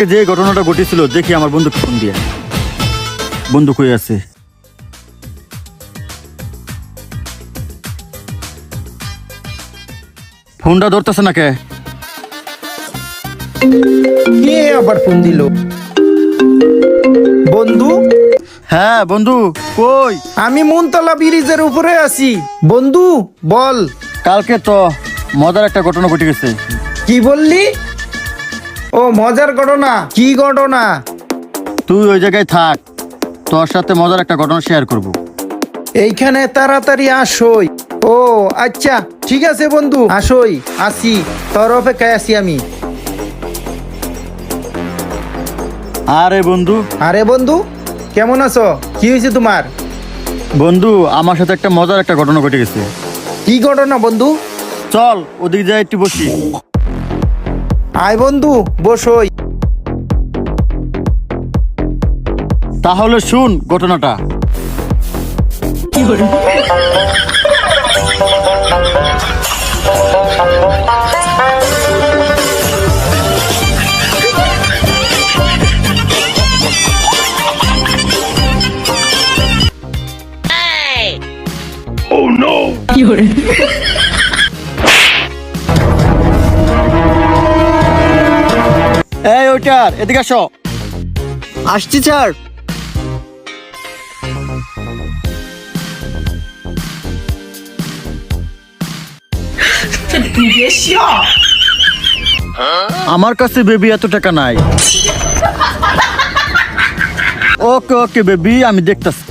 কালকে যে ঘটনাটা ঘটেছিল দেখি আমার বন্ধু ফোন দিয়ে। বন্ধু কই আছে? ফোনটা ধরতেছে না কে? কে আবার ফোন দিল? বন্ধু, হ্যাঁ বন্ধু, কই? আমি মুনতলা ব্রিজের উপরে আছি। বন্ধু বল। কালকে তো মজার একটা ঘটনা ঘটে গেছে। কি বললি? ও মজার ঘটনা? কি ঘটনা? তুই ওই জায়গায় থাক, তোর সাথে মজার একটা ঘটনা শেয়ার করব। এইখানে তাড়াতাড়ি আসই। ও আচ্ছা ঠিক আছে বন্ধু, আসই, আসি, তোর অপেক্ষায় আছি আমি। আরে বন্ধু। আরে বন্ধু, কেমন আছো? কি হয়েছে তোমার? বন্ধু, আমার সাথে একটা মজার একটা ঘটনা ঘটে গেছে। কি ঘটনা বন্ধু? চল ওদিকে যাই একটু বসি। আয় বন্ধু, বসই। তাহলে শুন ঘটনাটা। এই ওইটার এদিকে আসো। আসছি স্যার। আমার কাছে বেবি এত টাকা নাই। ওকে ওকে বেবি, আমি দেখতাছি।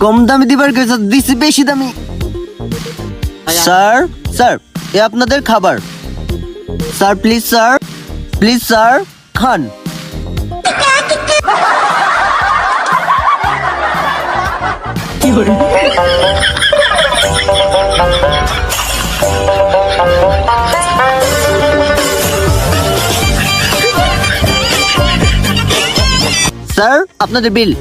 কম দামি দিবার গেছে, দিছি বেশি দামি। স্যার স্যার, এ আপনাদের খাবার। Sir please sir, please sir, Khan. Sir আপনাদের বিল।